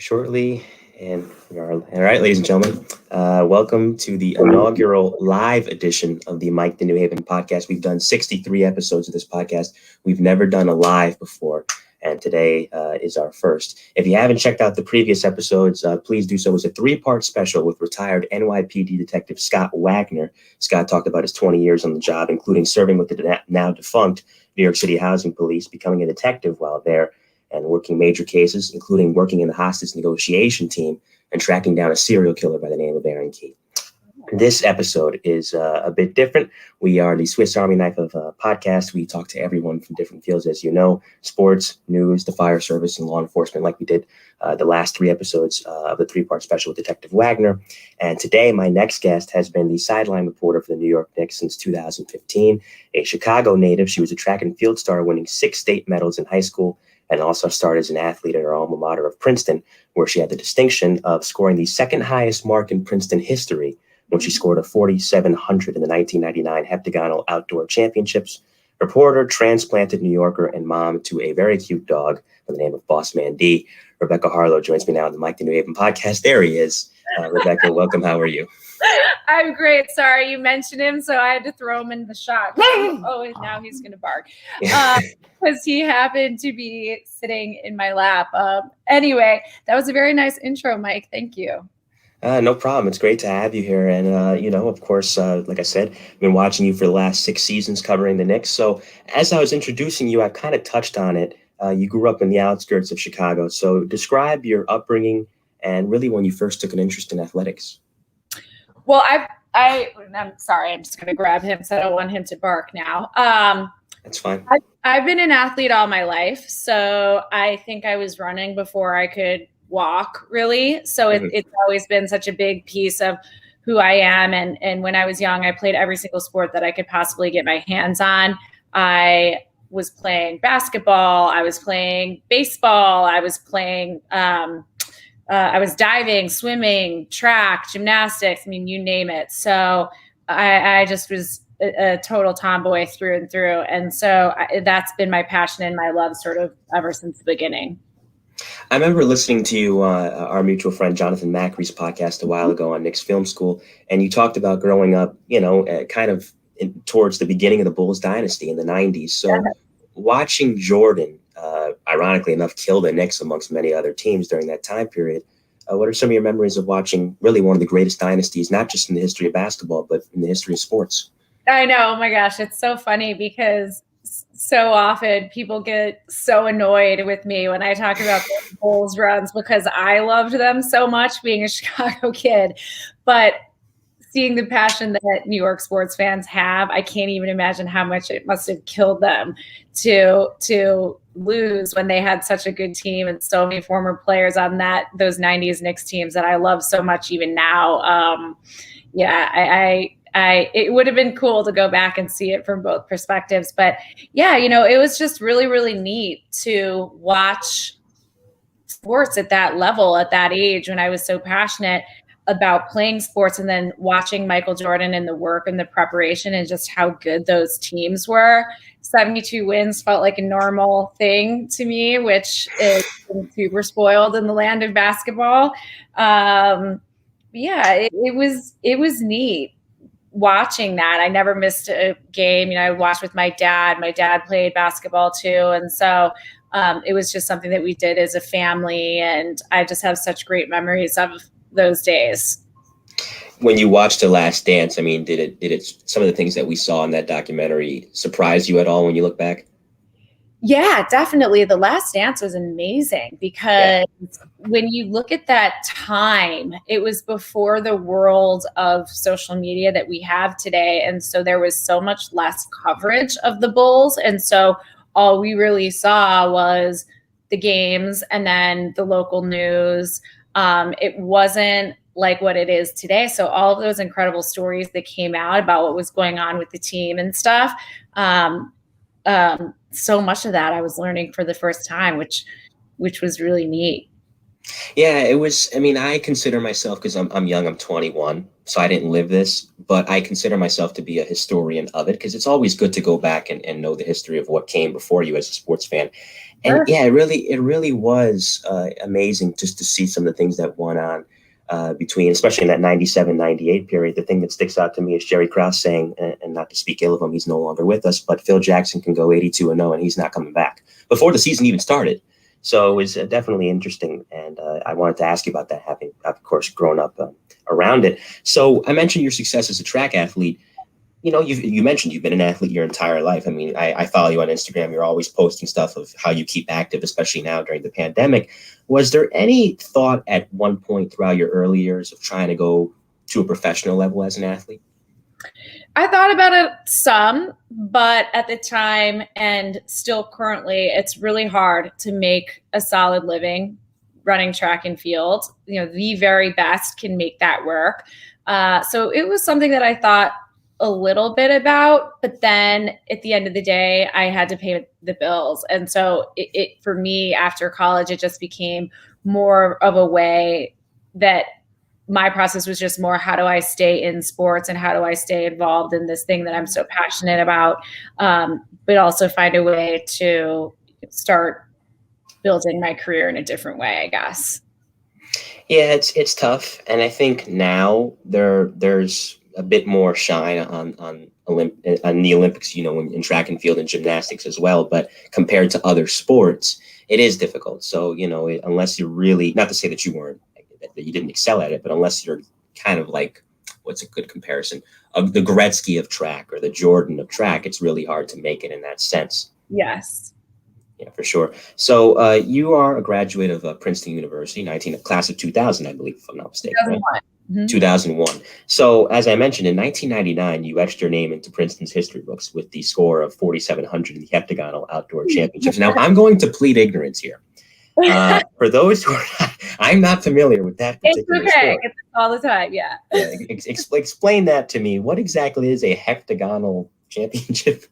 shortly. And we are all right, ladies and gentlemen. Welcome to the inaugural live edition of the Mike the New Haven podcast. We've done 63 episodes of this podcast. We've never done a live before, and today is our first. If you haven't checked out the previous episodes, please do so. It's a 3-part special with retired NYPD detective Scott Wagner. Scott talked about his 20 years on the job, including serving with the now defunct New York City Housing Police, becoming a detective while there, and working major cases, including working in the hostage negotiation team and tracking down a serial killer by the name of Aaron Key. This episode is a bit different. We are the Swiss Army knife of podcast. We talk to everyone from different fields, as you know, sports, news, the fire service, and law enforcement, like we did the last 3 episodes of the 3-part special with Detective Wagner. And today, my next guest has been the sideline reporter for the New York Knicks since 2015. A Chicago native, she was a track and field star, winning 6 state medals in high school, and also started as an athlete at her alma mater of Princeton, where she had the distinction of scoring the second highest mark in Princeton history when she scored a 4,700 in the 1999 Heptathlon Outdoor Championships. Reporter, transplanted New Yorker, and mom to a very cute dog by the name of Boss Man D. Rebecca Haarlow joins me now on the Mike the New Haven podcast. There he is. Rebecca, welcome. How are you? I'm great. Sorry, you mentioned him, so I had to throw him in the shot. Oh, now he's going to bark because he happened to be sitting in my lap. Anyway, that was a very nice intro, Mike. Thank you. No problem. It's great to have you here. And, of course, like I said, I've been watching you for the last 6 seasons covering the Knicks. So as I was introducing you, I kind of touched on it. You grew up in the outskirts of Chicago. So describe your upbringing and really when you first took an interest in athletics. Well, I'm sorry. I'm just going to grab him, so I don't want him to bark now. That's fine. I've been an athlete all my life. So I think I was running before I could walk, really. So it's always been such a big piece of who I am. And when I was young, I played every single sport that I could possibly get my hands on. I was playing basketball. I was playing baseball. I was playing I was diving, swimming, track, gymnastics. I mean, you name it. So I just was a total tomboy through and through. And so that's been my passion and my love sort of ever since the beginning. I remember listening to you, our mutual friend Jonathan Macri's podcast a while ago on Knicks Film School, and you talked about growing up, kind of towards the beginning of the Bulls dynasty in the 90s. So watching Jordan, ironically enough, kill the Knicks amongst many other teams during that time period, what are some of your memories of watching really one of the greatest dynasties, not just in the history of basketball, but in the history of sports? I know. Oh, my gosh. It's so funny because so often people get so annoyed with me when I talk about the Bulls runs because I loved them so much being a Chicago kid. But seeing the passion that New York sports fans have, I can't even imagine how much it must have killed them to lose when they had such a good team and so many former players on those 90s Knicks teams that I love so much even now. It would have been cool to go back and see it from both perspectives. But yeah, it was just really, really neat to watch sports at that level, at that age, when I was so passionate about playing sports and then watching Michael Jordan and the work and the preparation and just how good those teams were. 72 wins felt like a normal thing to me, which is super spoiled in the land of basketball. It was neat watching that. I never missed a game. I watched with my dad. My dad played basketball too. And so it was just something that we did as a family. And I just have such great memories of those days. When you watched The Last Dance, I mean, did it some of the things that we saw in that documentary surprise you at all when you look back? Yeah, definitely. The Last Dance was amazing because when you look at that time, it was before the world of social media that we have today. And so there was so much less coverage of the Bulls. And so all we really saw was the games and then the local news. It wasn't like what it is today. So all of those incredible stories that came out about what was going on with the team and stuff, so much of that I was learning for the first time, which was really neat. Yeah, it was. I mean, I consider myself, because I'm young, I'm 21, so I didn't live this, but I consider myself to be a historian of it because it's always good to go back and know the history of what came before you as a sports fan. And yeah, it really was amazing just to see some of the things that went on between, especially in that 97-98 period. The thing that sticks out to me is Jerry Krause saying, and not to speak ill of him, he's no longer with us, but Phil Jackson can go 82-0 and he's not coming back before the season even started. So it was definitely interesting. And I wanted to ask you about that, having, of course, grown up around it. So I mentioned your success as a track athlete. You know, you mentioned you've been an athlete your entire life. I mean, I follow you on Instagram. You're always posting stuff of how you keep active, especially now during the pandemic. Was there any thought at one point throughout your early years of trying to go to a professional level as an athlete? I thought about it some, but at the time and still currently, it's really hard to make a solid living running track and field. You know, the very best can make that work. So it was something that I thought a little bit about, but then at the end of the day, I had to pay the bills. And so it for me, after college, it just became more of a way that my process was just more, how do I stay in sports and how do I stay involved in this thing that I'm so passionate about, but also find a way to start building my career in a different way, I guess. Yeah, it's tough. And I think now there's a bit more shine on the Olympics, you know, in track and field and gymnastics as well. But compared to other sports, it is difficult. So, you know, unless you're really, not to say that that you didn't excel at it, but unless you're kind of like, what's a good comparison, of the Gretzky of track or the Jordan of track, it's really hard to make it in that sense. Yes. Yeah, for sure. So you are a graduate of Princeton University, class of 2000, I believe, if I'm not mistaken. 2001. Right? Mm-hmm. 2001. So as I mentioned, in 1999, you etched your name into Princeton's history books with the score of 4,700 in the Heptagonal Outdoor Championships. Now, I'm going to plead ignorance here. For those who are I'm not familiar with that particular It's okay. sport. It's all the time, yeah. Explain that to me. What exactly is a heptagonal championship?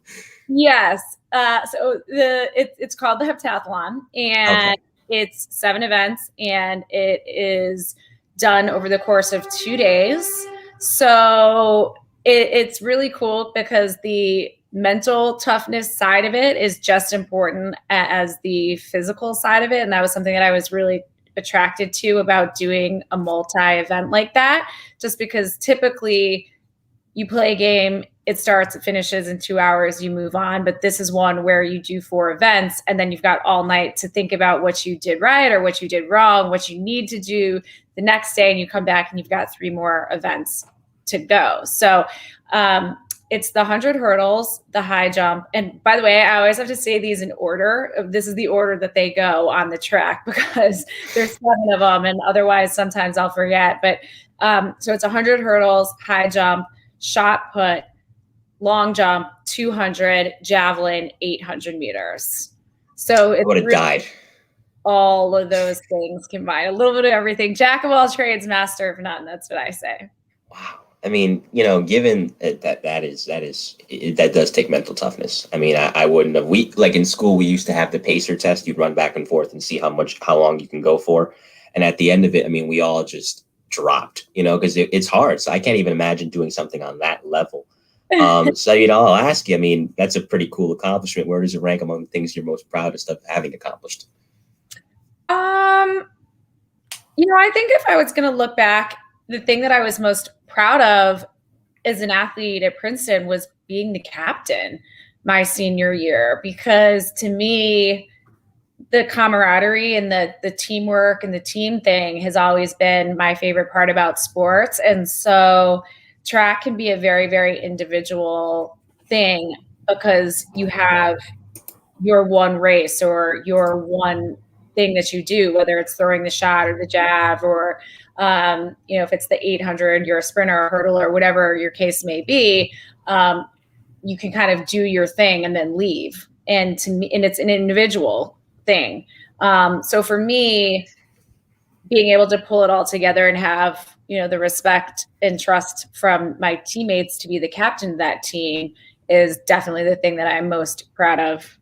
Yes. So it's called the Heptathlon, and it's 7 events, and it is done over the course of 2 days. So it's really cool because the mental toughness side of it is just important as the physical side of it. And that was something that I was really attracted to about doing a multi-event like that, just because typically you play a game, it starts, it finishes in 2 hours, you move on. But this is one where you do 4 events and then you've got all night to think about what you did right or what you did wrong, what you need to do the next day. And you come back and you've got 3 more events to go. So it's the 100 hurdles, the high jump. And by the way, I always have to say these in order. This is the order that they go on the track because there's 7 of them. And otherwise, sometimes I'll forget. But so it's 100 hurdles, high jump, shot put, long jump, 200, javelin, 800 meters. So it's I would have died. All of those things combined, a little bit of everything. Jack of all trades, master of none. That's what I say. Wow. I mean, you know, given that does take mental toughness. I mean, I wouldn't have. Like in school, we used to have the pacer test. You'd run back and forth and see how long you can go for. And at the end of it, I mean, we all just dropped, you know, because it's hard. So I can't even imagine doing something on that level. So, you know, I'll ask you, I mean, that's a pretty cool accomplishment. Where does it rank among the things you're most proudest of having accomplished? You know, I think if I was going to look back, the thing that I was most proud of as an athlete at Princeton was being the captain my senior year, because to me, the camaraderie and the teamwork and the team thing has always been my favorite part about sports. And so track can be a very, very individual thing because you have your one race or your one thing that you do, whether it's throwing the shot or the jab or, you know, if it's the 800, you're a sprinter or hurdler or whatever your case may be, you can kind of do your thing and then leave. And to me, and it's an individual thing. So for me, being able to pull it all together and have, you know, the respect and trust from my teammates to be the captain of that team is definitely the thing that I'm most proud of.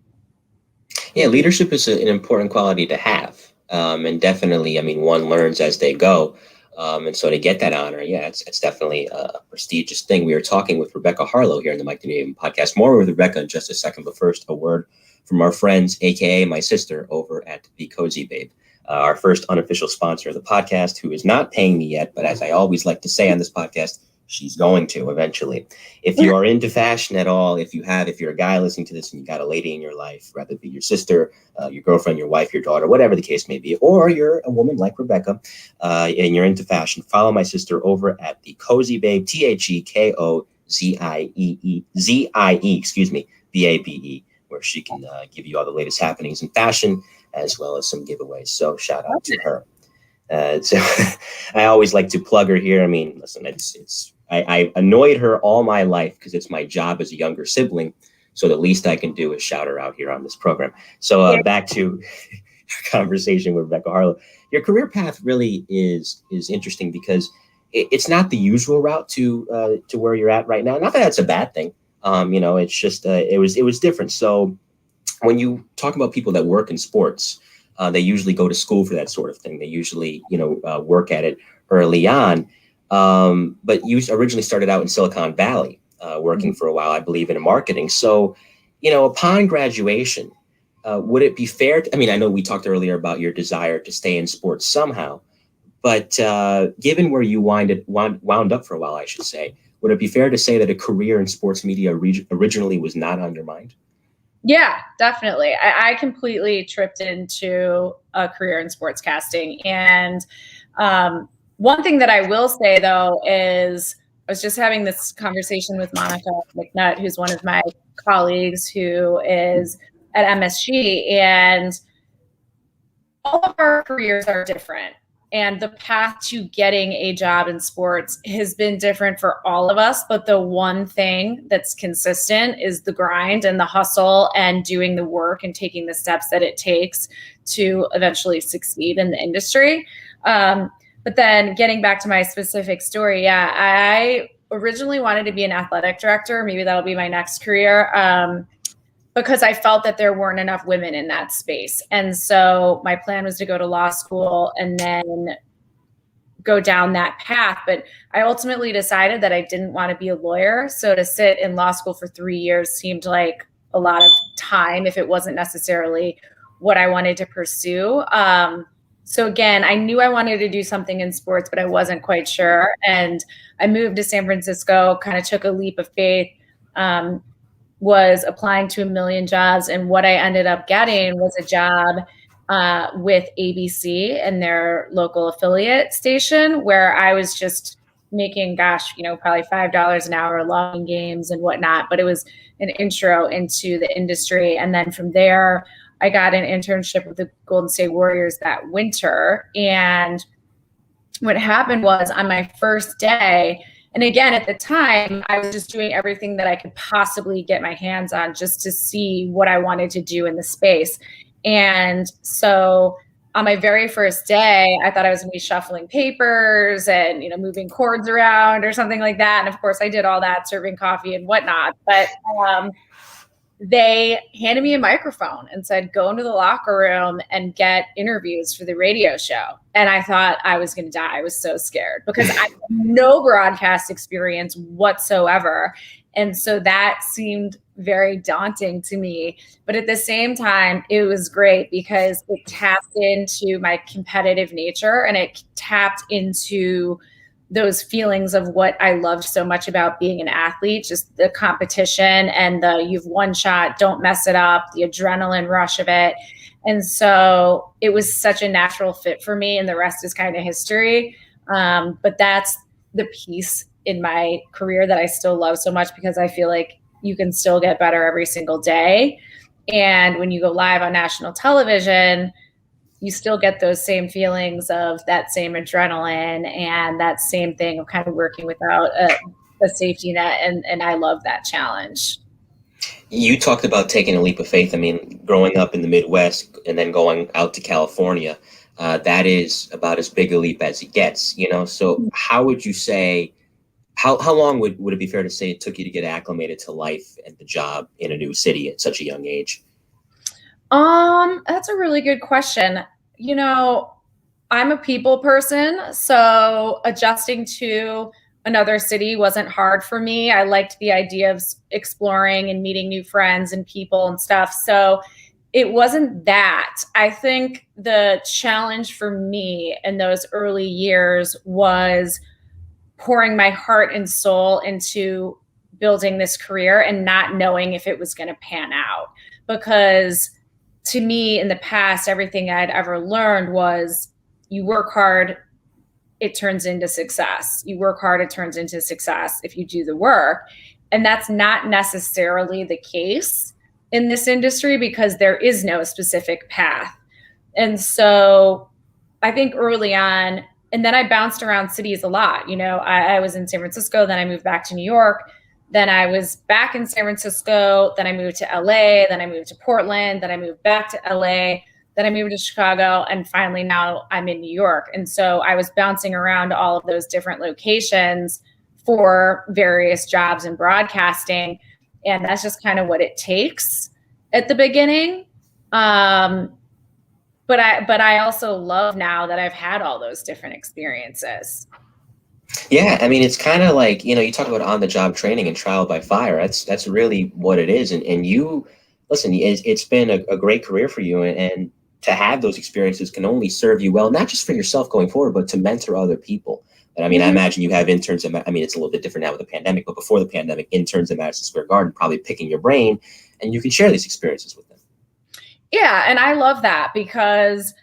Yeah, leadership is an important quality to have. And definitely, I mean, one learns as they go. And so to get that honor, yeah, it's definitely a prestigious thing. We are talking with Rebecca Haarlow here in the Mike the New Haven podcast. More with Rebecca in just a second, but first, a word from our friends, aka my sister, over at the Cozy Babe, our first unofficial sponsor of the podcast, who is not paying me yet, but as I always like to say on this podcast, she's going to eventually. If you are into fashion at all, if you're a guy listening to this and you got a lady in your life, whether it be your sister, your girlfriend, your wife, your daughter, whatever the case may be, or you're a woman like Rebecca, and you're into fashion, follow my sister over at the Cozy Babe, TheKozizie, BABE, where she can give you all the latest happenings in fashion, as well as some giveaways. So shout out to her. So I always like to plug her here. I mean, listen, I annoyed her all my life because it's my job as a younger sibling. So the least I can do is shout her out here on this program. So back to your conversation with Rebecca Haarlow. Your career path really is interesting because it's not the usual route to where you're at right now. Not that that's a bad thing. It's just it was different. So when you talk about people that work in sports, they usually go to school for that sort of thing. They usually, work at it early on. But you originally started out in Silicon Valley, working for a while, I believe, in marketing. So, upon graduation, would it be fair I know we talked earlier about your desire to stay in sports somehow, but given where you wound up for a while, I should say, would it be fair to say that a career in sports media originally was not on your mind? Yeah, definitely. I completely tripped into a career in sportscasting. And one thing that I will say, though, is I was just having this conversation with Monica McNutt, who's one of my colleagues who is at MSG. And all of our careers are different. And the path to getting a job in sports has been different for all of us. But the one thing that's consistent is the grind and the hustle and doing the work and taking the steps that it takes to eventually succeed in the industry. But then getting back to my specific story, I originally wanted to be an athletic director. Maybe that'll be my next career. Because I felt that there weren't enough women in that space. And so my plan was to go to law school and then go down that path. But I ultimately decided that I didn't want to be a lawyer. So to sit in law school for 3 years seemed like a lot of time if it wasn't necessarily what I wanted to pursue. So again, I knew I wanted to do something in sports, but I wasn't quite sure. And I moved to San Francisco, kind of took a leap of faith, was applying to a million jobs. And what I ended up getting was a job with ABC and their local affiliate station, where I was just making, probably $5 an hour, logging games and whatnot. But it was an intro into the industry. And then from there, I got an internship with the Golden State Warriors that winter. And what happened was on my first day, and again, at the time, I was just doing everything that I could possibly get my hands on just to see what I wanted to do in the space. And so on my very first day, I thought I was going to be shuffling papers and, moving cords around or something like that. And of course, I did all that, serving coffee and whatnot. But they handed me a microphone and said, go into the locker room and get interviews for the radio show. And I thought I was going to die. I was so scared because I had no broadcast experience whatsoever. And so that seemed very daunting to me. But at the same time, it was great because it tapped into my competitive nature and it tapped into those feelings of what I loved so much about being an athlete, just the competition and you've one shot, don't mess it up, the adrenaline rush of it. And so it was such a natural fit for me, and the rest is kind of history. But that's the piece in my career that I still love so much because I feel like you can still get better every single day. And when you go live on national television, you still get those same feelings of that same adrenaline and that same thing of kind of working without a safety net. And I love that challenge. You talked about taking a leap of faith. Growing up in the Midwest and then going out to California, that is about as big a leap as it gets, So how would you say, how long would it be fair to say it took you to get acclimated to life and the job in a new city at such a young age? That's a really good question. I'm a people person, so adjusting to another city wasn't hard for me. I liked the idea of exploring and meeting new friends and people and stuff. So it wasn't that. I think the challenge for me in those early years was pouring my heart and soul into building this career and not knowing if it was going to pan out. Because to me, in the past, everything I'd ever learned was you work hard, it turns into success. You work hard, it turns into success if you do the work. And that's not necessarily the case in this industry because there is no specific path. And so I think early on, and then I bounced around cities a lot. You know, I was in San Francisco, then I moved back to New York. Then I was back in San Francisco. Then I moved to LA. Then I moved to Portland. Then I moved back to LA. Then I moved to Chicago. And finally now I'm in New York. And so I was bouncing around all of those different locations for various jobs in broadcasting. And that's just kind of what it takes at the beginning. But I also love now that I've had all those different experiences. Yeah, I mean, it's kind of like, you know, you talk about on-the-job training and trial by fire. That's really what it is. And you, listen, it's been a great career for you. And to have those experiences can only serve you well, not just for yourself going forward, but to mentor other people. And I mean, I imagine you have interns. I mean, it's a little bit different now with the pandemic, but before the pandemic, interns at Madison Square Garden probably picking your brain, and you can share these experiences with them. Yeah, and I love that because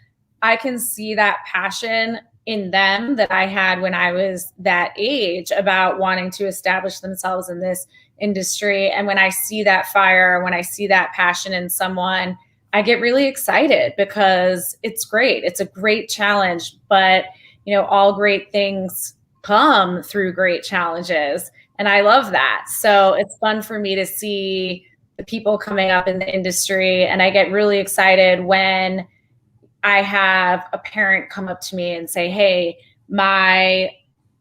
I can see that passion in them that I had when I was that age about wanting to establish themselves in this industry. And when I see that fire, when I see that passion in someone, I get really excited because it's great. It's a great challenge, but you know, all great things come through great challenges. And I love that. So it's fun for me to see the people coming up in the industry. And I get really excited when I have a parent come up to me and say, hey, my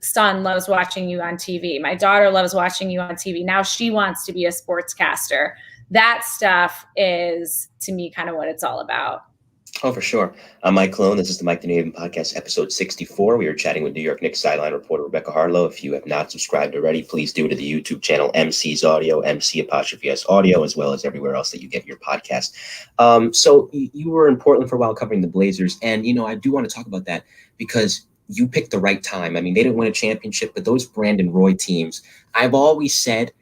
son loves watching you on TV. My daughter loves watching you on TV. Now she wants to be a sportscaster. That stuff is, to me, kind of what it's all about. Oh, for sure. I'm Mike Cologne. This is the Mike the New Haven Podcast, episode 64. We are chatting with New York Knicks sideline reporter Rebecca Haarlow. If you have not subscribed already, please do to the YouTube channel MC's Audio, MC''S Audio, as well as everywhere else that you get your podcast. So you were in Portland for a while covering the Blazers. And, you know, I do want to talk about that because you picked the right time. I mean, they didn't win a championship, but those Brandon Roy teams, I've always said,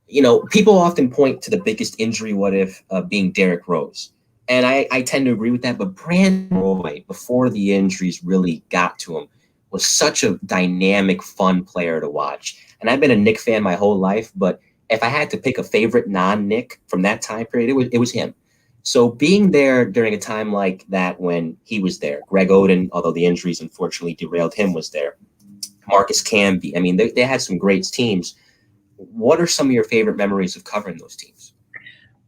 you know, people often point to the biggest injury what if being Derrick Rose. And I tend to agree with that. But Brandon Roy, before the injuries really got to him, was such a dynamic, fun player to watch. And I've been a Knick fan my whole life. But if I had to pick a favorite non-Knick from that time period, it was him. So being there during a time like that when he was there, Greg Oden, although the injuries unfortunately derailed him, was there. Marcus Camby. I mean, they had some great teams. What are some of your favorite memories of covering those teams?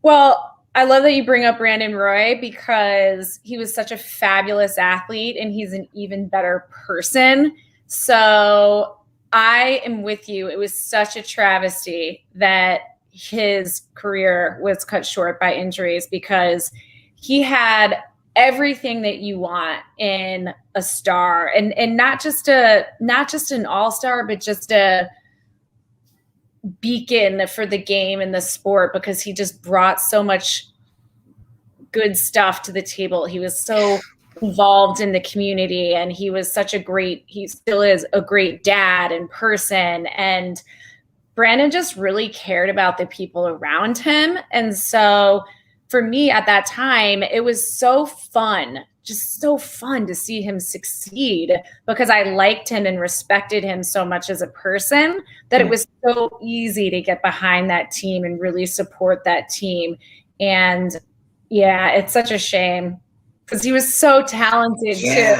Well, I love that you bring up Brandon Roy because he was such a fabulous athlete and he's an even better person. So I am with you. It was such a travesty that his career was cut short by injuries because he had everything that you want in a star and not just an all-star, but just a beacon for the game and the sport because he just brought so much good stuff to the table. He was so involved in the community and he was he still is a great dad and person. And Brandon just really cared about the people around him. And so for me at that time, it was so fun, just so fun to see him succeed because I liked him and respected him so much as a person that it was so easy to get behind that team and really support that team. And yeah, it's such a shame because he was so talented too.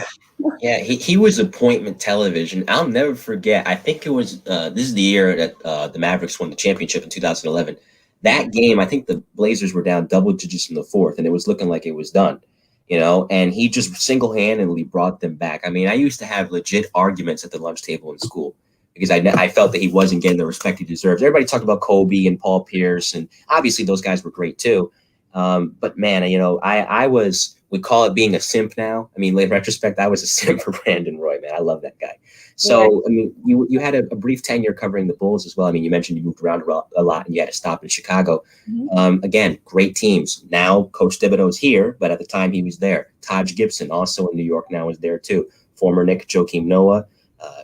Yeah, he was appointment television. I'll never forget. I think it was this is the year that the Mavericks won the championship in 2011. That game, I think the Blazers were down double digits in the fourth, and it was looking like it was done. You know, and he just single-handedly brought them back. I mean, I used to have legit arguments at the lunch table in school because I felt that he wasn't getting the respect he deserves. Everybody talked about Kobe and Paul Pierce, and obviously those guys were great too. But man, you know, I was we call it being a simp now. I mean, in retrospect, I was a simp for Brandon Roy, man. I love that guy. So, yeah. I mean, you had a brief tenure covering the Bulls as well. I mean, you mentioned you moved around a lot and you had to stop in Chicago. Mm-hmm. Again, great teams. Now, Coach Thibodeau's here, but at the time he was there. Taj Gibson, also in New York now, is there too. Former Knick Joakim Noah,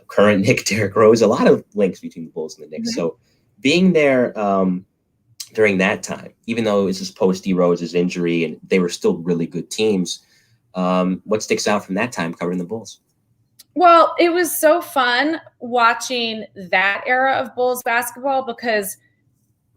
current Knick Derrick Rose. A lot of links between the Bulls and the Knicks. Mm-hmm. So, being there during that time, even though it was just post D Rose's injury and they were still really good teams, what sticks out from that time covering the Bulls? Well, it was so fun watching that era of Bulls basketball because,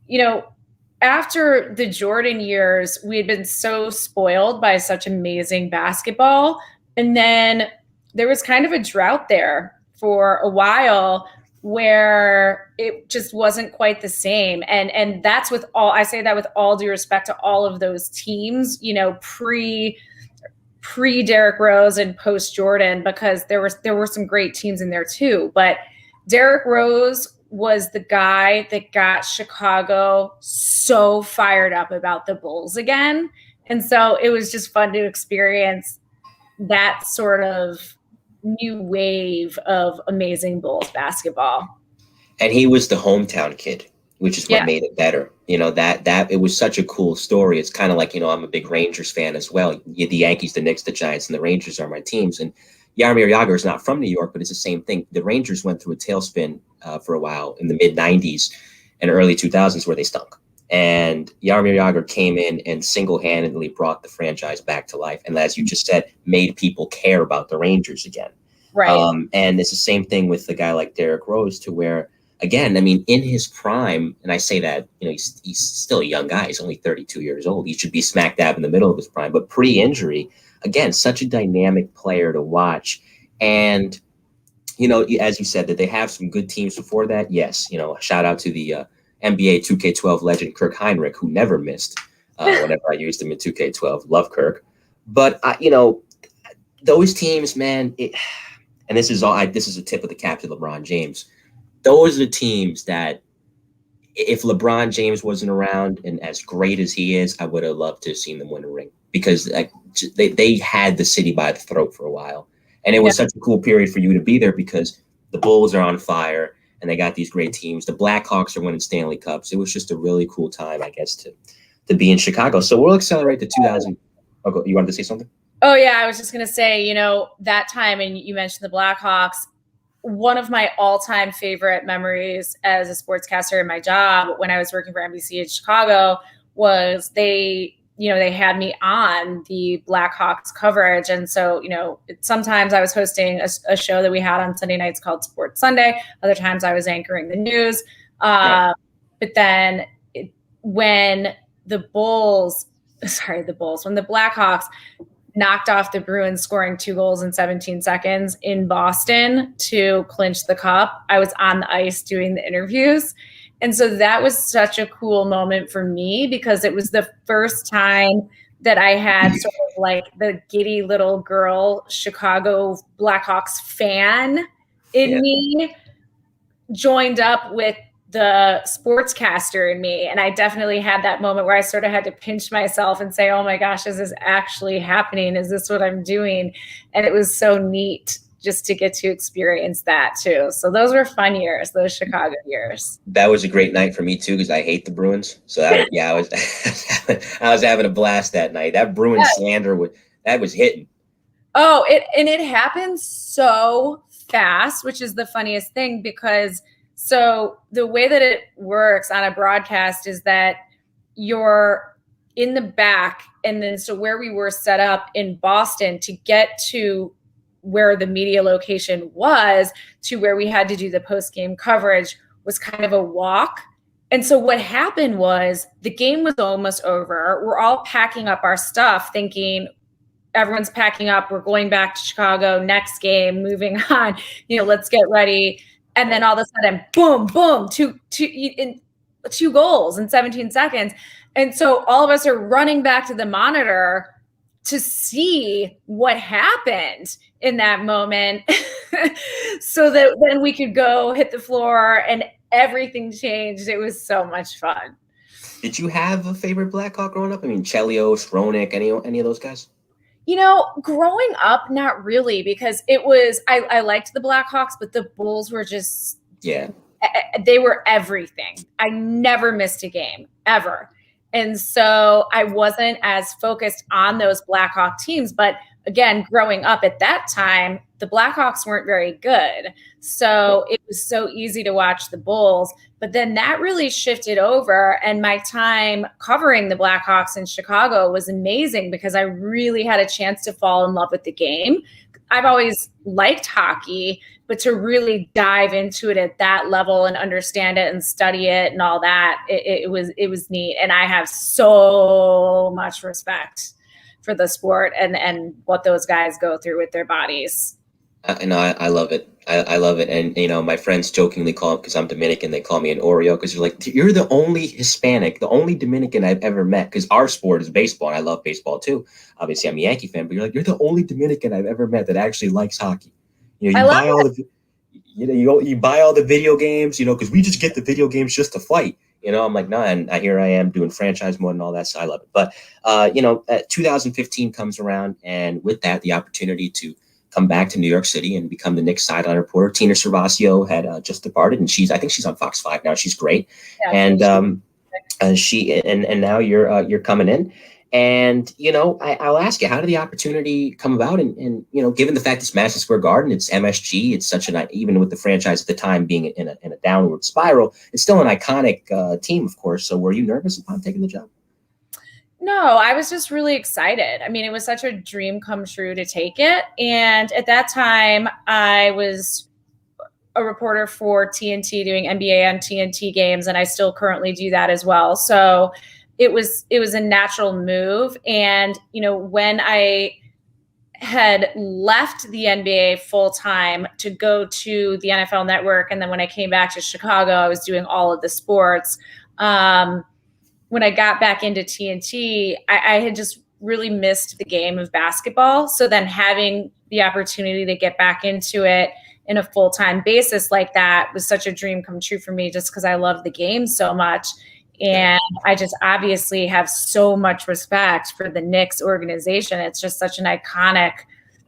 you know, after the Jordan years, we had been so spoiled by such amazing basketball. And then there was kind of a drought there for a while where it just wasn't quite the same. And that's with all, I say that with all due respect to all of those teams, you know, pre Derrick Rose and post Jordan, because there were some great teams in there too. But Derrick Rose was the guy that got Chicago so fired up about the Bulls again. And so it was just fun to experience that sort of new wave of amazing Bulls basketball. And he was the hometown kid, which is what made it better. You know, that it was such a cool story. It's kind of like, you know, I'm a big Rangers fan as well. The Yankees, the Knicks, the Giants, and the Rangers are my teams. And Jaromir Jagr is not from New York, but it's the same thing. The Rangers went through a tailspin for a while in the mid-'90s and early 2000s where they stunk. And Jaromir Jagr came in and single-handedly brought the franchise back to life. And as you just said, made people care about the Rangers again. Right. And it's the same thing with a guy like Derrick Rose, to where, again, I mean, in his prime, and I say that, you know, he's still a young guy. He's only 32 years old. He should be smack dab in the middle of his prime. But pre-injury, again, such a dynamic player to watch. And, you know, as you said, that they have some good teams before that. Yes, you know, shout out to the NBA 2K12 legend Kirk Heinrich, who never missed whenever I used him in 2K12. Love Kirk. But, you know, those teams, man, and this is a tip of the cap to LeBron James. Those are the teams that, if LeBron James wasn't around and as great as he is, I would have loved to have seen them win a ring, because they had the city by the throat for a while. And it was such a cool period for you to be there, because the Bulls are on fire and they got these great teams. The Blackhawks are winning Stanley Cups. It was just a really cool time, I guess, to be in Chicago. So we'll accelerate to 2000. Oh, you wanted to say something? Oh, yeah. I was just going to say, you know, that time, and you mentioned the Blackhawks, one of my all-time favorite memories as a sportscaster in my job when I was working for NBC in Chicago was they had me on the Blackhawks coverage. And so, you know, sometimes I was hosting a show that we had on Sunday nights called Sports Sunday. Other times I was anchoring the news. Right. But then when the Blackhawks knocked off the Bruins, scoring 2 goals in 17 seconds in Boston to clinch the cup, I was on the ice doing the interviews. And so that was such a cool moment for me, because it was the first time that I had sort of like the giddy little girl Chicago Blackhawks fan in me joined up with the sportscaster in me. And I definitely had that moment where I sort of had to pinch myself and say, oh my gosh, is this actually happening? Is this what I'm doing? And it was so neat just to get to experience that too. So those were fun years, those Chicago years. That was a great night for me too, because I hate the Bruins. So that, I was I was having a blast that night. That Bruins slander was hitting. Oh, it happened so fast, which is the funniest thing, because so the way that it works on a broadcast is that you're in the back, and then so where we were set up in Boston to get to where the media location was to where we had to do the post-game coverage was kind of a walk. And so what happened was the game was almost over. We're all packing up our stuff thinking everyone's packing up. We're going back to Chicago, next game, moving on, let's get ready. And then all of a sudden, boom, boom, two goals in 17 seconds. And so all of us are running back to the monitor to see what happened in that moment so that then we could go hit the floor and everything changed. It was so much fun. Did you have a favorite Blackhawk growing up? I mean, Chelios, Roenick, any of those guys? Growing up, not really, because it was, I liked the Blackhawks, but the Bulls were just, they were everything. I never missed a game, ever. And so I wasn't as focused on those Blackhawk teams. But again, growing up at that time, the Blackhawks weren't very good. So it was so easy to watch the Bulls. But then that really shifted over. And my time covering the Blackhawks in Chicago was amazing because I really had a chance to fall in love with the game. I've always liked hockey, but to really dive into it at that level and understand it and study it and all that, it was neat. And I have so much respect for the sport and what those guys go through with their bodies. I love it. I love it. And, my friends jokingly call, because I'm Dominican, they call me an Oreo because you're like, you're the only Hispanic, the only Dominican I've ever met, because our sport is baseball. And I love baseball too. Obviously, I'm a Yankee fan, but you're like, you're the only Dominican I've ever met that actually likes hockey. You buy all the video games, because we just get the video games just to fight. I'm like, nah, and here I am doing franchise mode and all that. So I love it. But, 2015 comes around, and with that, the opportunity to come back to New York City and become the Knicks sideline reporter. Tina Servacio had just departed, and I think she's on Fox 5 now. She's great. Yeah, and now you're coming in. And, I'll ask you, how did the opportunity come about? And given the fact it's Madison Square Garden, it's MSG, it's such even with the franchise at the time being in a downward spiral, it's still an iconic team, of course. So were you nervous upon taking the job? No, I was just really excited. I mean, it was such a dream come true to take it. And at that time, I was a reporter for TNT doing NBA and TNT games, and I still currently do that as well. So it was a natural move. And, when I had left the NBA full time to go to the NFL Network, and then when I came back to Chicago, I was doing all of the sports. When I got back into TNT, I had just really missed the game of basketball. So then having the opportunity to get back into it in a full-time basis like that was such a dream come true for me, just because I love the game so much. And I just obviously have so much respect for the Knicks organization. It's just such an iconic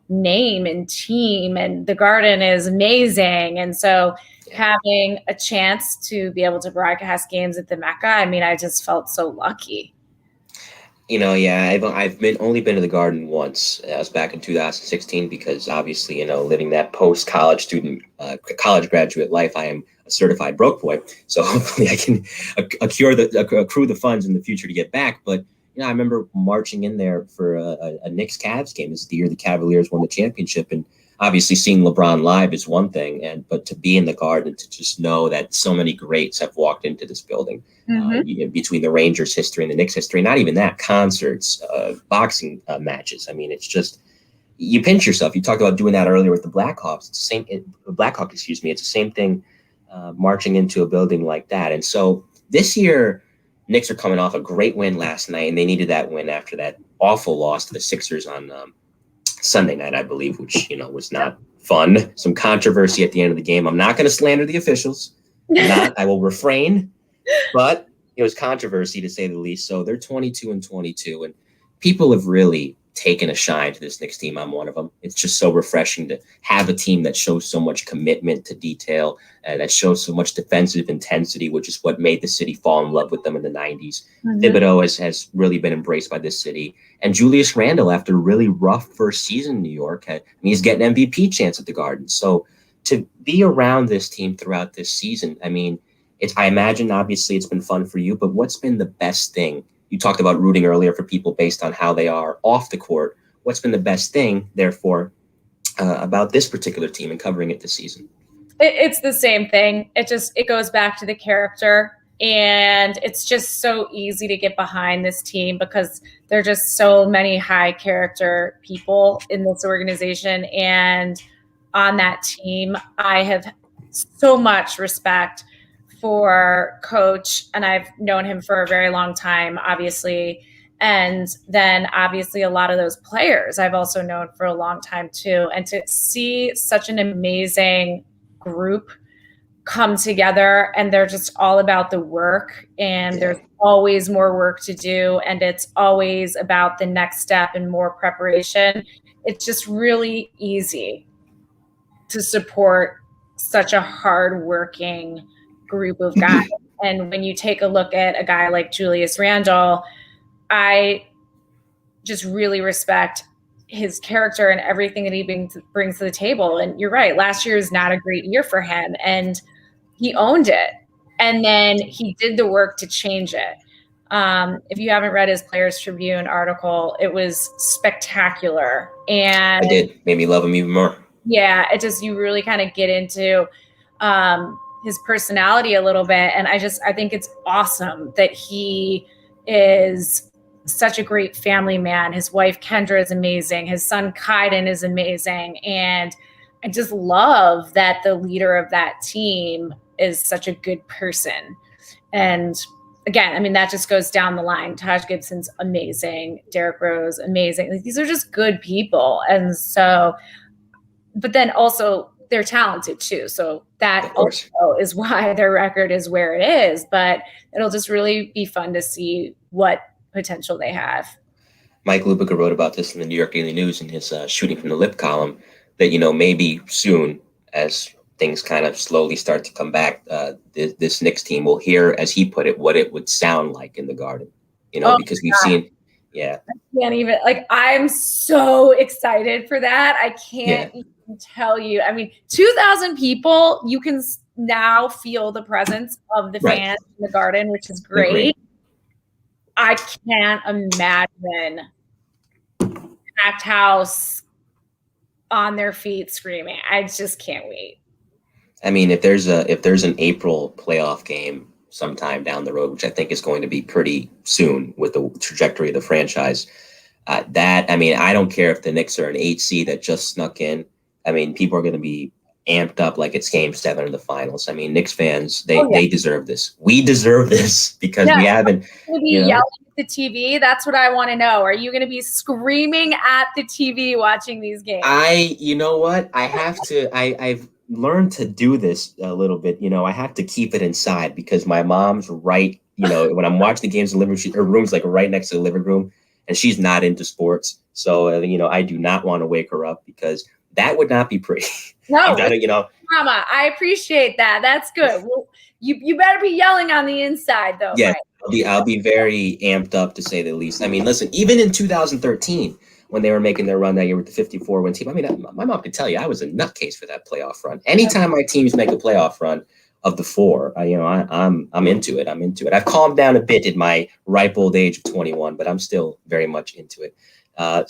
name and team, and the Garden is amazing. And so having a chance to be able to broadcast games at the Mecca, I mean, I just felt so lucky. I've only been to the Garden once. I was back in 2016 because obviously, living that post-college student, college graduate life, I am a certified broke boy. So hopefully I can accrue the funds in the future to get back. But, I remember marching in there for a Knicks Cavs game. This is the year the Cavaliers won the championship. And obviously seeing LeBron live is one thing, but to be in the Garden, to just know that so many greats have walked into this building, between the Rangers history and the Knicks history, not even that, concerts, boxing matches. I mean, it's just, you pinch yourself. You talked about doing that earlier with the Blackhawks. It's the same thing, marching into a building like that. And so this year, Knicks are coming off a great win last night, and they needed that win after that awful loss to the Sixers on Sunday night, I believe, which, was not fun. Some controversy at the end of the game. I'm not going to slander the officials. I will refrain, but it was controversy to say the least. So they're 22-22, and people have really taken a shine to this Knicks team. I'm one of them. It's just so refreshing to have a team that shows so much commitment to detail, that shows so much defensive intensity, which is what made the city fall in love with them in the 90s. Thibodeau has really been embraced by this city. And Julius Randle, after a really rough first season in New York, he's getting an MVP chance at the Garden. So to be around this team throughout this season, I mean, I imagine obviously it's been fun for you, but what's been the best thing? You talked about rooting earlier for people based on how they are off the court. What's been the best thing, therefore, about this particular team and covering it this season? It's the same thing. It goes back to the character, and it's just so easy to get behind this team because there are just so many high character people in this organization. And on that team, I have so much respect for Coach, and I've known him for a very long time, obviously. And then obviously a lot of those players I've also known for a long time too. And to see such an amazing group come together, and they're just all about the work, and there's always more work to do, and it's always about the next step and more preparation. It's just really easy to support such a hardworking group of guys. And when you take a look at a guy like Julius Randle, I just really respect his character and everything that he brings to the table. And you're right, last year is not a great year for him, and he owned it. And then he did the work to change it. If you haven't read his Players Tribune article, it was spectacular. And I did. Made me love him even more. Yeah, it just, you really kind of get into his personality a little bit. And I think it's awesome that he is such a great family man. His wife, Kendra, is amazing. His son, Kaiden, is amazing. And I just love that the leader of that team is such a good person. And again, I mean, that just goes down the line. Taj Gibson's amazing. Derrick Rose, amazing. Like, these are just good people. And so, but then also they're talented too. So that also is why their record is where it is. But it'll just really be fun to see what potential they have. Mike Lupica wrote about this in the New York Daily News in his Shooting from the Lip column, that, maybe soon, as things kind of slowly start to come back, this Knicks team will hear, as he put it, what it would sound like in the Garden, because we've seen. Yeah. I can't even, I'm so excited for that. I can't even tell you. I mean, 2,000 people, you can now feel the presence of the fans in the Garden, which is great. Agreed. I can't imagine packed house on their feet screaming. I just can't wait. I mean, if there's an April playoff game sometime down the road, which I think is going to be pretty soon with the trajectory of the franchise, I don't care if the Knicks are an 8 seed that just snuck in. I mean, people are going to be amped up like it's Game 7 of the finals. I mean, Knicks fans, they deserve this. We deserve this because we haven't. Yelling at the TV. That's what I want to know. Are you going to be screaming at the TV watching these games? You know what? I have to. I've learned to do this a little bit. I have to keep it inside because my mom's right. When I'm watching the games in the living room, her room's like right next to the living room, and she's not into sports. So I do not want to wake her up because that would not be pretty. No, Mama, I appreciate that. That's good. Well, you better be yelling on the inside, though. Yeah, right? I'll be very amped up, to say the least. I mean, listen, even in 2013, when they were making their run that year with the 54-win team, I mean, my mom could tell you I was a nutcase for that playoff run. Anytime my teams make a playoff run of the 4, I'm into it. I'm into it. I've calmed down a bit in my ripe old age of 21, but I'm still very much into it. I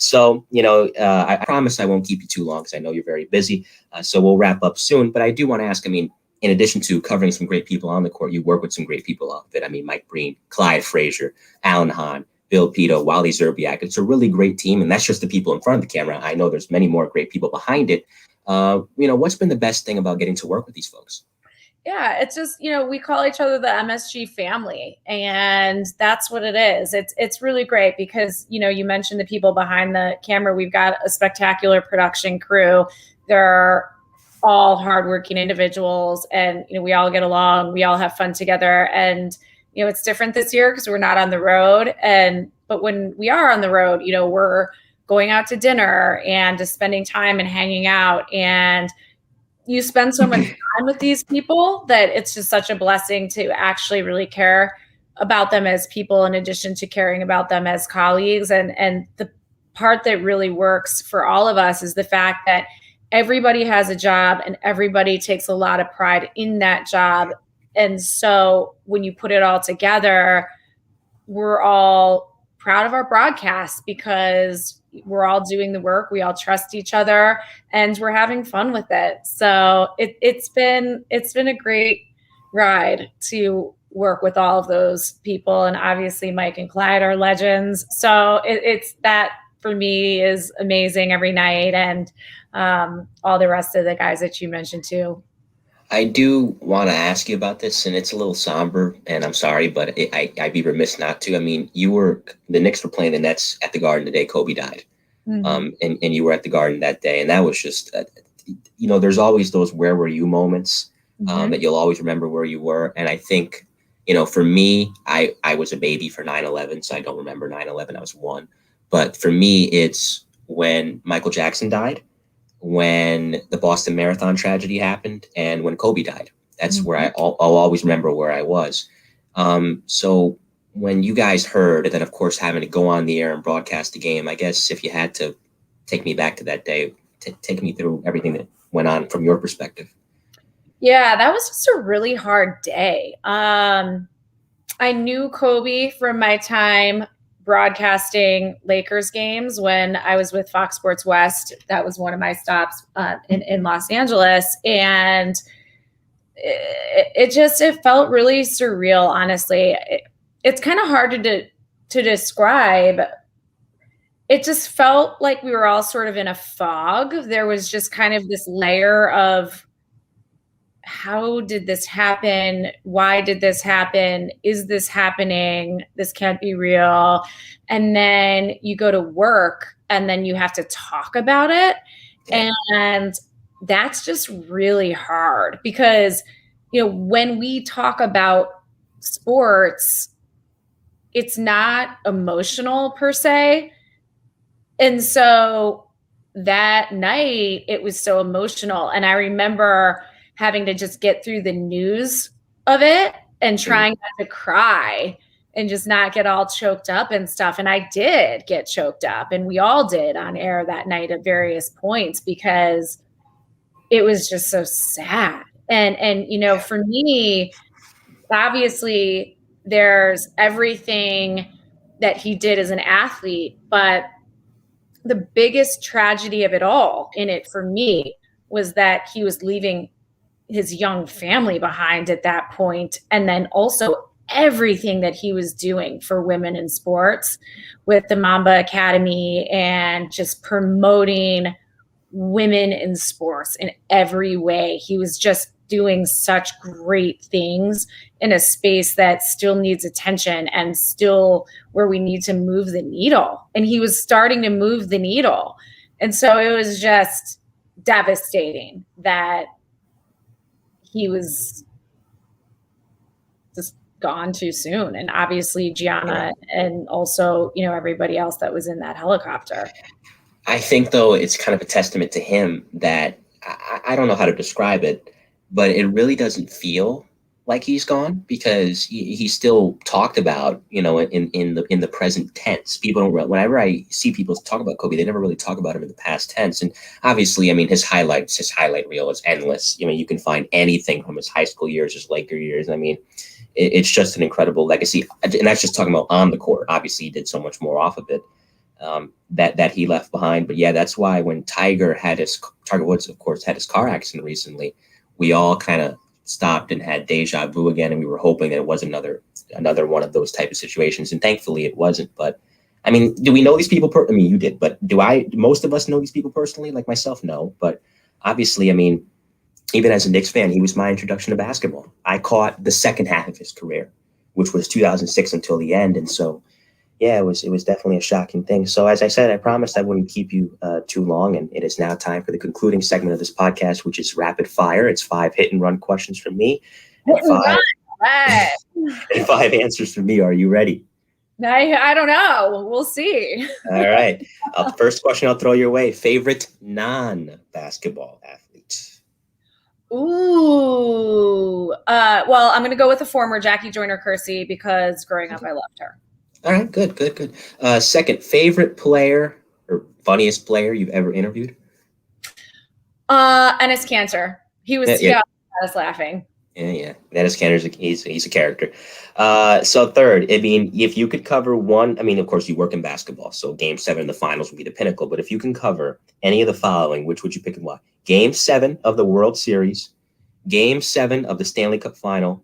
promise I won't keep you too long because I know you're very busy. So we'll wrap up soon. But I do want to ask, I mean, in addition to covering some great people on the court, you work with some great people off it. I mean, Mike Breen, Clyde Frazier, Alan Hahn, Bill Pito, Wally Zerbiak. It's a really great team. And that's just the people in front of the camera. I know there's many more great people behind it. What's been the best thing about getting to work with these folks? Yeah, it's just, we call each other the MSG family, and that's what it is. It's really great because, you mentioned the people behind the camera. We've got a spectacular production crew. They're all hardworking individuals, and, we all get along. We all have fun together. And, it's different this year because we're not on the road. But when we are on the road, we're going out to dinner and just spending time and hanging out, and you spend so much time with these people that it's just such a blessing to actually really care about them as people in addition to caring about them as colleagues. And the part that really works for all of us is the fact that everybody has a job and everybody takes a lot of pride in that job. And so when you put it all together, we're all proud of our broadcast because we're all doing the work. We all trust each other and we're having fun with it. So it's been a great ride to work with all of those people. And obviously Mike and Clyde are legends. So it's that for me is amazing every night. And all the rest of the guys that you mentioned too. I do want to ask you about this, and it's a little somber, and I'm sorry, but I'd be remiss not to. I mean, the Knicks were playing the Nets at the Garden the day Kobe died, and you were at the Garden that day, and that was just, there's always those where were you moments that you'll always remember where you were, and I think, for me, I was a baby for 9/11, so I don't remember 9/11. I was 1. But for me, it's when Michael Jackson died, when the Boston Marathon tragedy happened, and when Kobe died. That's where I'll always remember where I was. So when you guys heard, and then of course having to go on the air and broadcast the game, I guess if you had to take me back to that day, take me through everything that went on from your perspective. Yeah, that was just a really hard day. I knew Kobe from my time broadcasting Lakers games when I was with Fox Sports West. That was one of my stops in Los Angeles. And it felt really surreal, honestly. It's kind of hard to describe. It just felt like we were all sort of in a fog. There was just kind of this layer of, how did this happen? Why did this happen? Is this happening? This can't be real. And then you go to work and then you have to talk about it. And that's just really hard because, when we talk about sports, it's not emotional per se. And so that night it was so emotional. And I remember having to just get through the news of it and trying not to cry and just not get all choked up and stuff. And I did get choked up, and we all did on air that night at various points because it was just so sad. And for me, obviously there's everything that he did as an athlete, but the biggest tragedy of it all in it for me was that he was leaving his young family behind at that point. And then also everything that he was doing for women in sports with the Mamba Academy and just promoting women in sports in every way. He was just doing such great things in a space that still needs attention and still where we need to move the needle. And he was starting to move the needle. And so it was just devastating that he was just gone too soon. And obviously Gianna and also, everybody else that was in that helicopter. I think, though, it's kind of a testament to him that I don't know how to describe it, but it really doesn't feel like he's gone because he's still talked about, in the present tense. People don't. Whenever I see people talk about Kobe, they never really talk about him in the past tense. And obviously, his highlight reel is endless. You can find anything from his high school years, his Laker years. It's just an incredible legacy. And that's just talking about on the court. Obviously, he did so much more off of it. That he left behind. But yeah, that's why when Tiger Woods, of course, had his car accident recently, we all kind of stopped and had deja vu again. And we were hoping that it was another one of those type of situations. And thankfully it wasn't. But do we know these people? You did, but do most of us know these people personally? Like myself, no. But obviously, even as a Knicks fan, he was my introduction to basketball. I caught the second half of his career, which was 2006 until the end. And so, yeah, it was definitely a shocking thing. So as I said, I promised I wouldn't keep you too long, and it is now time for the concluding segment of this podcast, which is rapid fire. It's 5 hit and run questions from me, and 5 answers from me. Are you ready? I don't know. We'll see. All right. First question I'll throw your way. Favorite non-basketball athlete? Ooh. Well, I'm going to go with the former Jackie Joyner-Kersee because growing up I loved her. All right, good. Second, favorite player or funniest player you've ever interviewed? Enes Kanter. He was I was laughing. Yeah. Enes Kanter, he's a character. So third, if you could cover one, of course you work in basketball, so Game 7 in the finals would be the pinnacle. But if you can cover any of the following, which would you pick and why? Game 7 of the World Series, Game 7 of the Stanley Cup Final,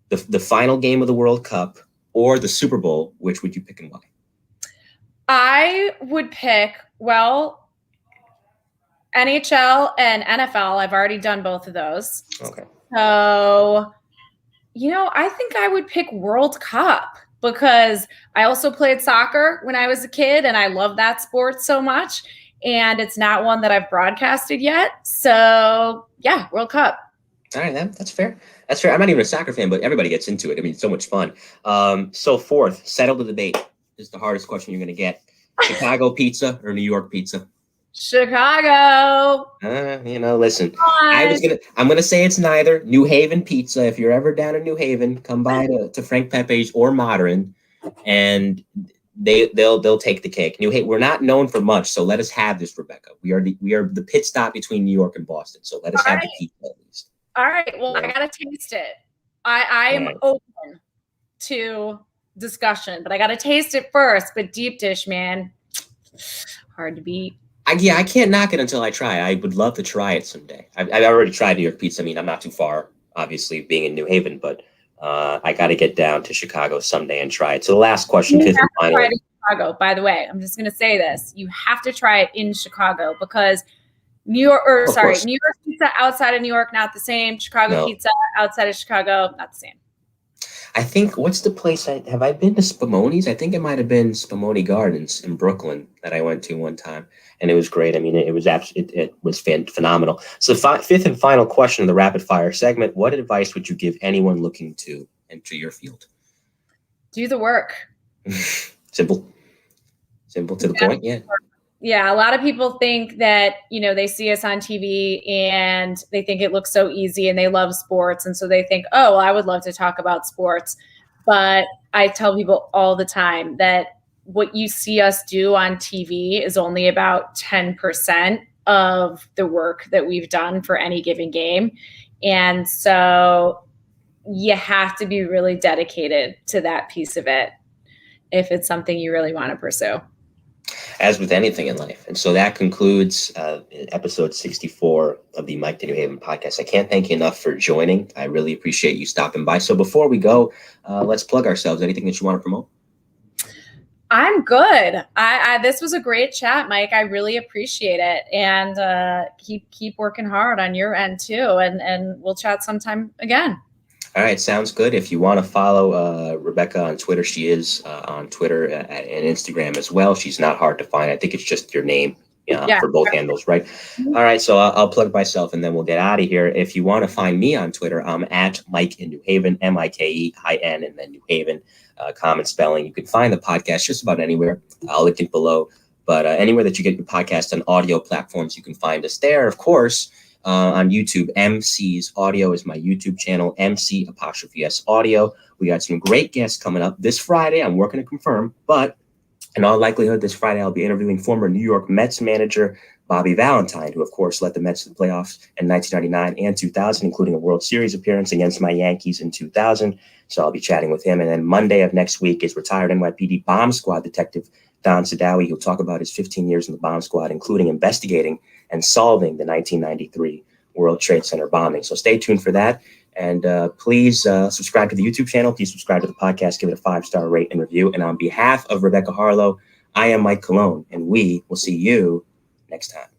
the final game of the World Cup, or the Super Bowl, which would you pick and why? I would pick, NHL and NFL. I've already done both of those. Okay. So, I think I would pick World Cup because I also played soccer when I was a kid and I love that sport so much. And it's not one that I've broadcasted yet. So, yeah, World Cup. All right, that's fair. That's fair. I'm not even a soccer fan, but everybody gets into it. I mean, it's so much fun. So fourth, settle the debate. This is the hardest question you're going to get. Chicago pizza or New York pizza? Chicago. Listen, I'm gonna say it's neither. New Haven pizza. If you're ever down in New Haven, come by to Frank Pepe's or Modern, and they'll take the cake. New Haven, we're not known for much, so let us have this, Rebecca. We are the pit stop between New York and Boston, so let us have the pizza at least. All right. Well, I gotta taste it. I am open to discussion, but I gotta taste it first. But deep dish, man, hard to beat. I can't knock it until I try. I would love to try it someday. I've already tried New York pizza. I mean, I'm not too far, obviously, being in New Haven, but I got to get down to Chicago someday and try it. So the last question, fifth and final. Try it in Chicago, by the way. I'm just going to say this. You have to try it in Chicago because New York pizza outside of New York, not the same. Chicago pizza outside of Chicago, not the same. I think, what's the place? Have I been to Spumoni's? I think it might have been Spumoni Gardens in Brooklyn that I went to one time, and it was great. I mean, it was phenomenal. So fifth and final question of the rapid fire segment: what advice would you give anyone looking to enter your field? Do the work. Simple to the point. Yeah. Yeah, a lot of people think that, they see us on TV and they think it looks so easy and they love sports. And so they think, oh, well, I would love to talk about sports. But I tell people all the time that what you see us do on TV is only about 10% of the work that we've done for any given game. And so you have to be really dedicated to that piece of it if it's something you really want to pursue. As with anything in life. And so that concludes episode 64 of the Mike to New Haven podcast. I can't thank you enough for joining. I really appreciate you stopping by. So before we go, let's plug ourselves. Anything that you want to promote? I'm good. This was a great chat, Mike. I really appreciate it. And keep working hard on your end too. And we'll chat sometime again. All right, sounds good. If you want to follow Rebecca on Twitter, she is on Twitter and Instagram as well. She's not hard to find. I think it's just your name for both handles, right? Mm-hmm. All right, so I'll plug myself and then we'll get out of here. If you want to find me on Twitter, I'm at Mike in New Haven, MikeIN, and then New Haven, common spelling. You can find the podcast just about anywhere. I'll link it below. But anywhere that you get your podcast on audio platforms, you can find us there. Of course, on YouTube, MC's Audio is my YouTube channel, MC''S Audio. We got some great guests coming up this Friday. I'm working to confirm, but in all likelihood, this Friday I'll be interviewing former New York Mets manager Bobby Valentine, who of course led the Mets to the playoffs in 1999 and 2000, including a World Series appearance against my Yankees in 2000. So I'll be chatting with him. And then Monday of next week is retired NYPD bomb squad detective Don Sadawi, who'll talk about his 15 years in the bomb squad, including investigating and solving the 1993 World Trade Center bombing. So stay tuned for that. And please subscribe to the YouTube channel. Please subscribe to the podcast. Give it a 5-star rate and review. And on behalf of Rebecca Haarlow, I am Mike Colon, and we will see you next time.